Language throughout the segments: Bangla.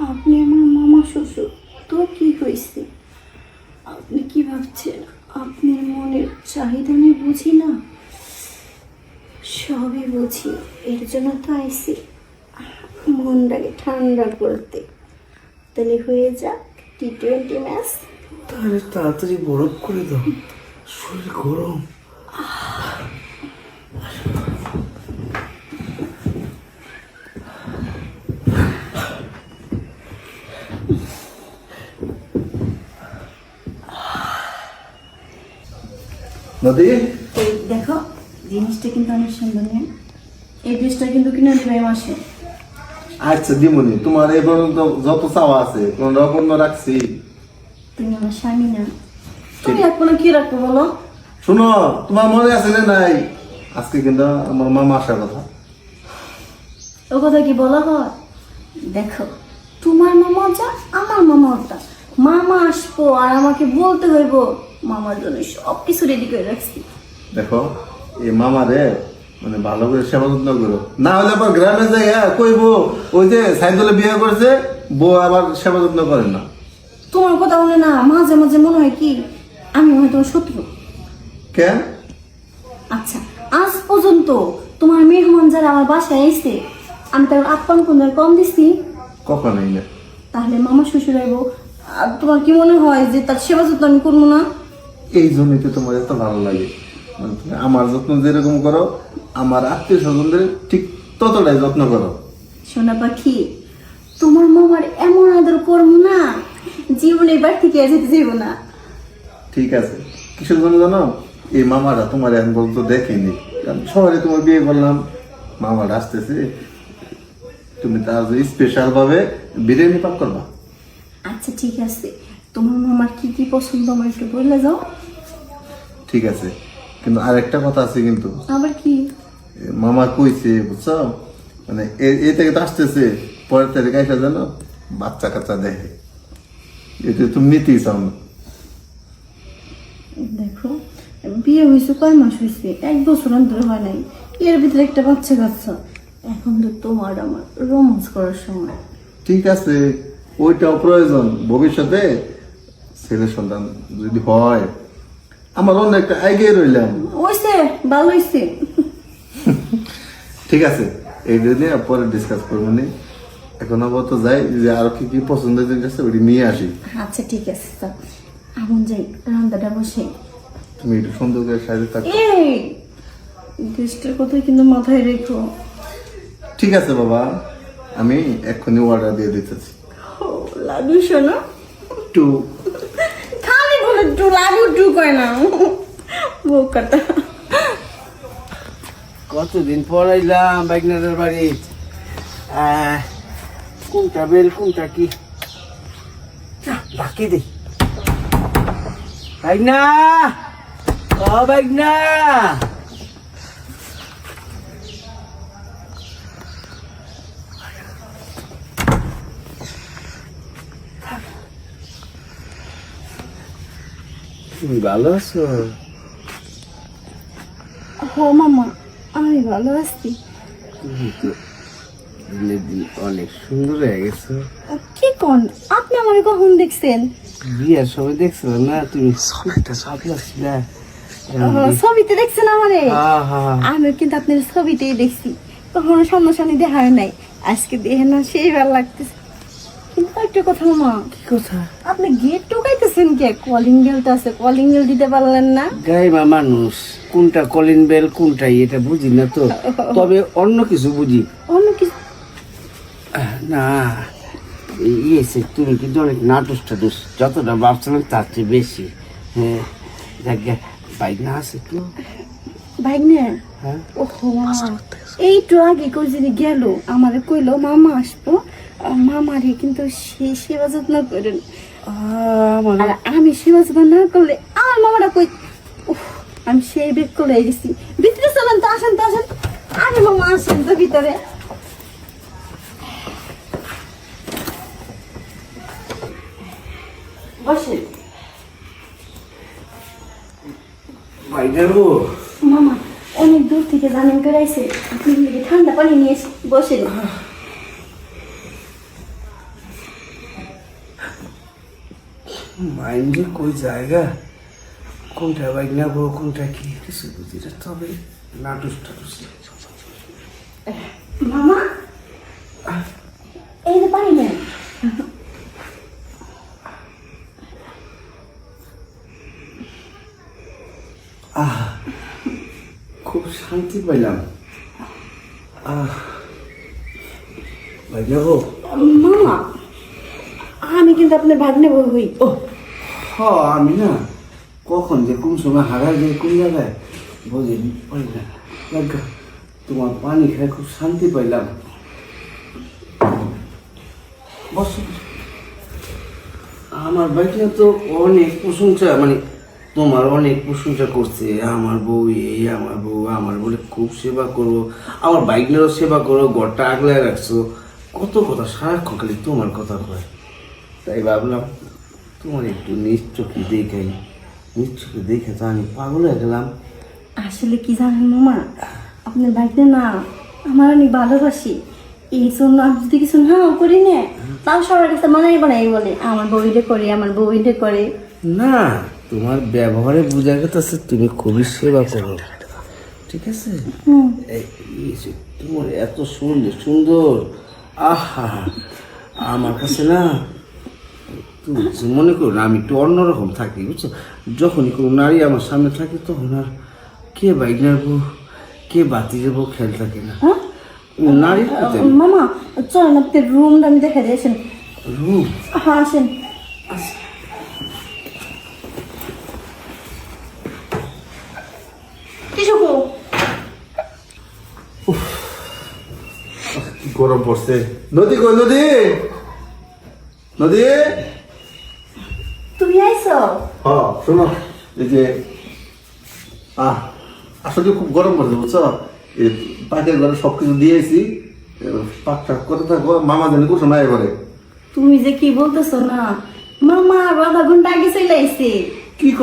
আপনি আমার মামা শ্বশুর, তো কি হয়েছে? আপনি কি ভাবছেন আপনার মনের চাহিদা আমি বুঝি না? সবই বুঝি, এর জন্য তো আইসি মনটাকে ঠান্ডা করতে। তাহলে হয়ে যাক T20 ম্যাচ। তাহলে তাড়াতাড়ি বরফ করে দাও, শরীর গরম। নদী, এই দেখো, জিনিসটা কিন্তু অনেক সুন্দর নেই? এই ড্রেসটা কিন্তু কিনে দেবে মাসে। আচ্ছা দিমনি, তোমার এই পর্যন্ত যত চাওয়া আছে কোন রকম রাখছি। তুমি আমার স্বামী না, তুমি রাখবো না কি রাখবো বলো? শোনো, তোমার মনে আছে না নাই আজকে কিন্তু আমার মামা আসার কথা। ও কথা কি বলা হয়? দেখো, তোমার মামা যা, আমার মামা ওটা। মামা আসবো আর আমাকে বলতে হইব মামার জন্য সব কিছু রেডি করে রাখছি। দেখো, এই মামারে মানে ভালো করে সেবা যত্ন করো, না হলে আবার গ্রামে যাই কইবো ওই যে সাইদুলে বিয়ে করেছে, বউ আবার সেবা যত্ন করে না। তোমার কথা বলে না মাঝে মাঝে মনে হয় কি আমি মনে হয় তোমার শত্রু। কেন? আচ্ছা, আজ পর্যন্ত তোমার মেহমান যারা আমার বাসায় এসে আমি তার আপ্যায়ন কোন কম দিছি? কখনোই না। তাহলে মামা শ্বশুর আইব, আর তোমার কি মনে হয় যে তার সেবা যত্ন আমি করবো না? এই জন্যই তো তোমার এত ভালো লাগে, মানে তুমি আমার যত্ন যেরকম করো আমার আত্মীয় স্বজনদের ঠিক ততটাই যত্ন করো। সোনা পাখি, তোমার মামার এমন আদর করবো না, জীবনে এবার থেকে যেতে যাইব না। ঠিক আছে, কিসের জন্য জানো? এই মামারা তোমার এখন পর্যন্ত দেখেনি, কারণ শহরে তোমার বিয়ে করলাম, মামারা আসতেছে, তুমি তার স্পেশাল ভাবে বিরিয়ানি পাক করবা। আচ্ছা ঠিক আছে, তোমার মামার কি কি পছন্দ আমার একটু বলে যাও। ঠিক আছে, কিন্তু আরেকটা কথা আছে কিন্তু। আবার কি? মামা কইছে বুঝছো, মানে এই থেকে তো আসতেছে, পরের তারিখ আইসা জানো বাচ্চা কাচ্চা দেখে, এতে তুমি নিতেই চাও না। দেখো, বিয়ে হয়েছে কয় মাস হয়েছে, 1 বছর অন্তর হয় নাই, এর ভিতরে একটা বাচ্চা কাচ্চা। এখন তো তোমার আমার রোমান্স করার সময়। ঠিক আছে, ওইটাও প্রয়োজন ভবিষ্যতে, ছেলে সন্তান যদি হয়, আমার অন্য একটা এগিয়ে রইলাম। হয়েছে, ভালো হয়েছে। ঠিক আছে, এই নিয়ে পরে ডিসকাস করবো নি, এখন আপাতত যাই, যে আর কি কি পছন্দের জিনিস আছে ওইটি নিয়ে আসি। আচ্ছা ঠিক আছে, তা আমন যাই রান্নাটা বসে। তুমি একটু সুন্দর করে সাজে থাকো। এই দেশটার কথা কিন্তু মাথায় রেখো। ঠিক আছে বাবা, আমি এক্ষুনি অর্ডার দিয়ে দিতেছি। ও লাডু শোনো, টু খালি বলে টু লাডু টু কয় না বোকাটা। কতদিন পর আইলাম বাইকনারের বাড়ি। কোনটা বেল কোনটা কি বাকি দে। বাইকনা, ও বাইকনা, তুমি ভালো আছো? ও মামা, আমি ভালো আছি। তুমি তো দিনের দিন অনেক সুন্দর হয়ে গেছো। কি কোন আপনি আমারে কখন দেখছেন? বিয়ার সময় দেখছো না তুমি ছবিটা সাপলা ছিল। ছবিতে দেখছেন আমারে? আমি কিন্তু আপনার ছবিতেই দেখছি, কখনো সামনাসামনি দেখা হয় নাই। আজকে দেখে না সেই ভালো লাগতেছে। কিন্তু একটা কথা মামা, কি কথা? আপনি গেট টোকাইতেছেন কে? কলিং বেলটা আছে, কলিং বেল দিতে পারলেন না? গাইমা মানুষ, কোনটা কলিং বেল কোনটা এটা বুঝি না তো, তবে অন্য কিছু বুঝি। অন্য কিছু না ইয়েছে, তুমি কিন্তু অনেক নাটক টাটুস, যতটা ভাবছিলাম তার চেয়ে বেশি। হ্যাঁ দেখ, বাইক না আছে তো। বাইক নিয়ে? হ্যাঁ, ওহো মামা, এইটু আগে কই যদি গেল, আমারে কইলো মামা আসবো, মামারে কিন্তু সে সেবা যত্ন করেন। আর আমি সেবা যত্ন না করলে আমার মামারা কই, আমি সেই বেগ করে গেছি। ভিতরে চলেন তো, আসেন তো আসেন। আরে মামা আসেন তো ভিতরে। বসেন বাইকের মামা, অনেক দূর থেকে জানেন করে আইছে, আপনি ঠান্ডা পানি নিয়ে বসেন। মাইন্ডে কই জায়গা, কোনটা বাইক নেবো কোনটা কি কিছু বুঝি না, তবে নাটুস টাটুস। মামা এই যে পানি নেন। খুব শান্তি পাইলাম। বাইক নেবো? মামা আমি কিন্তু আপনার ভাগ্নে বই হই। ও হ, আমি না কখন যে কোন সময় হারা যায় কোন জায়গায় বুঝে পাই না। লাগা, তোমার পানি খাই খুব শান্তি পাইলাম। বসো। আমার বাইকটা তো অনেক প্রশংসা, মানে তোমার অনেক প্রশংসা করছে। আমার বউ এই, আমার বউ, আমার বলে খুব সেবা করো, আমার বাইকটারও সেবা করো, ঘরটা আগলায় রাখছো, কত কথা সারাক্ষণ খালি তোমার কথা কয়। তাই ভাবলাম তোমার একটু নিশ্চোখে দেখাই, নিশ্চোখে দেখে তো আমি পাগল হয়ে গেলাম। আসলে কি জানেন মামা, আপনার বাইকটা না আমার অনেক ভালোবাসি, এই জন্য আমি যদি কিছু নাও করি না তাও সবার কাছে মানাই বানাই বলে আমার বউইটা করে, আমার বউইটা করে। না, তোমার ব্যবহারে বোঝা গেছে তুমি খুবই সেবা করো, ঠিক আছে? এই যে তোমার এত সুন্দর সুন্দর, আহা, আমার কাছে না তুমি মনে করো না আমি একটু অন্যরকম থাকি, বুঝছো? যখনই কোনো নারী আমার সামনে থাকে তখন আর কে বাইক নেবো কে বাতি যাবো খেয়াল থাকে না। নারী মামা চলেন আপনার রুমটা আমি দেখা দিয়েছেন। রুম? হ্যাঁ আসেন। গরম পড়ছে। নদী কই? নদী, নদী। তুমি আইছো? হ্যাঁ শোনো, এই যে আসলে খুব গরম পড়ছে বুঝছো, এই পাকের ঘরে সবকিছু দিয়েছি, পাক টাক করে থাকো, মামা জানি কুসুম নাই করে। তুমি যে কি বলতেছো না, মামা আধা ঘন্টা আগে চলে আইছে। কি ক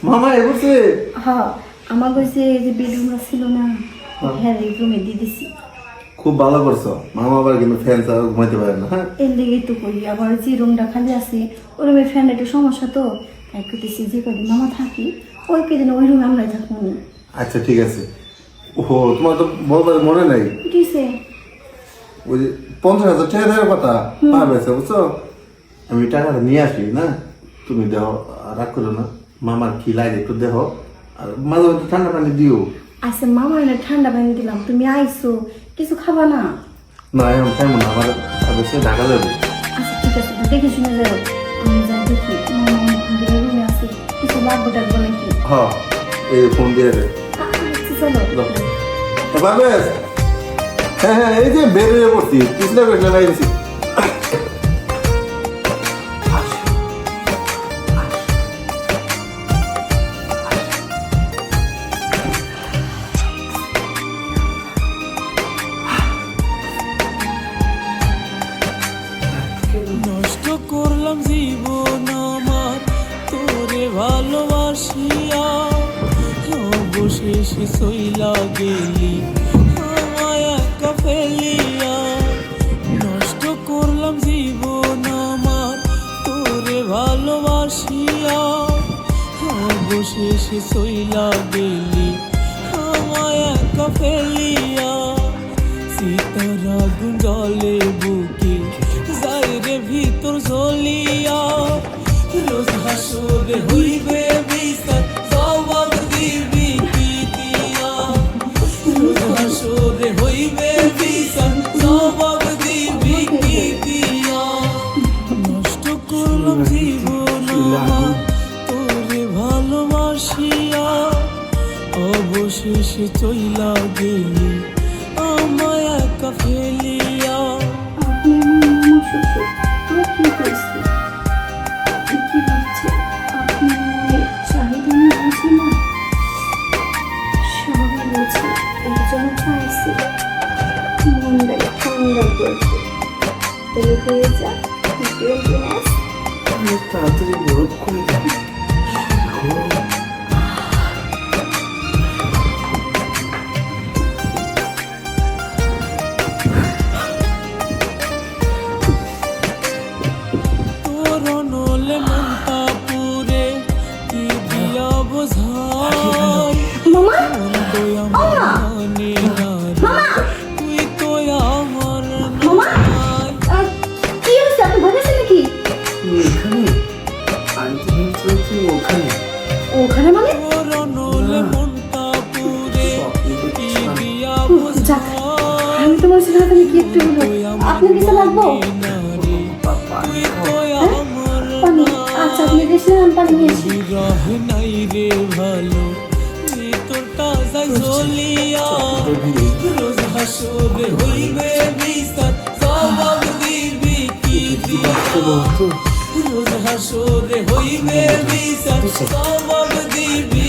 মামা এ করছে? হ্যাঁ আমার কইছে যে বেডরুমটা ছিল না, হ্যাঁ এই রুমে দিয়ে দিছি। খুব ভালো করছো, মামা আবার কিন্তু ফ্যান ছাড়া ঘুমাইতে পারে না। হ্যাঁ এর লেগেই তো করি, আবার যে রুমটা খালি আছে ওই রুমের ফ্যানটা একটু সমস্যা তো, তাই করতেছি যে কদিন মামা থাকি ওই কদিন ওই রুমে আমরাই থাকবো না। আচ্ছা ঠিক আছে। ওহো, তোমার তো বলবার মনে নাই, কিসে? ওই যে 50,000 টাকা দেওয়ার কথা পাবে বুঝছো, আমি টাকাটা নিয়ে আসি না, তুমি দেহ রাগ করো না, মামার কি লাগে একটু দেহ, আর মাঝে মাঝে ঠান্ডা পানি দিও। আচ্ছা মামা এনে ঠান্ডা পানি দিলাম, তুমি আইসো কিছু খাবা না? না এখন খাইবো না, আমার অবশ্যই ঢাকা যাবে। আচ্ছা ঠিক আছে, দেখে শুনে যাও। আমি যাই দেখি মামা অনেকক্ষণ ধরে রুমে আছে, কিছু লাগবে টাকবো নাকি। হ্যাঁ এই ফোন দিয়ে দে। আচ্ছা চলো। পারবেশ? হ্যাঁ হ্যাঁ, এই যে বেরিয়ে পড়ছি, পিছনে বেটলে নাই গেছি। নষ্ট করলাম জীবন আমার তোরে ভালোবাসিয়া, অবশেষে সইলা গেলি আমায় একা ফেলিয়া। নষ্ট করলাম জীবন আমার তোরে ভালোবাসিয়া, অবশেষে সইলা গেলি আমায় একা ফেলিয়া। সীতার আগুন জলে বুকে যায় রে ভিতর জ্বলিয়া, রোজ হাসরে হইবে বিচার জবাব দিবি কি দিয়া। রোজ হাসরে হইবে বিচার জবাব দিবি কি দিয়া। নষ্ট করলাম জীবন আমার তোরে ভালোবাসিয়া, অবশেষে চইলা গেলি আমায় একা ফেলিয়া। আপনি আমার শ্বশুর, আমার কি করছে? আপনি কি ভাবছে? আপনি আমার চাহিদা নিয়ে বুঝি না? সবাই বলছে এর জন্য চাইছি মনটাকে ঠান্ডা করতে, তাহলে হয়ে যা তাড়াতাড়ি বরফ করে দাও। তোর নলে মন তো আমার মানে না রে, তুই তো আমার মামা কি হয়েছে, আপনি ভয় পেয়েছেন নাকি? তুমি এখানে আন্টি বলছো তুমি ওখানে ওখানে মানে? নলে মনটা পুরে কি দিয়া যাক, আমি তোমার সাথে হাতে কি একটু হলো, আপনার কিছু লাগবো? তুই তো আমার পানি, আচ্ছা আপনি রেখে আমি পানি নিয়ে আসি। বিরহ নাই রে ভালো ভিতরটা যাই জ্বলিয়া রোজ হাসরে হইবে বিচার জবাব দিবি কি দিয়া রোজ হাসরে হইবে বিচার জবাব দিবি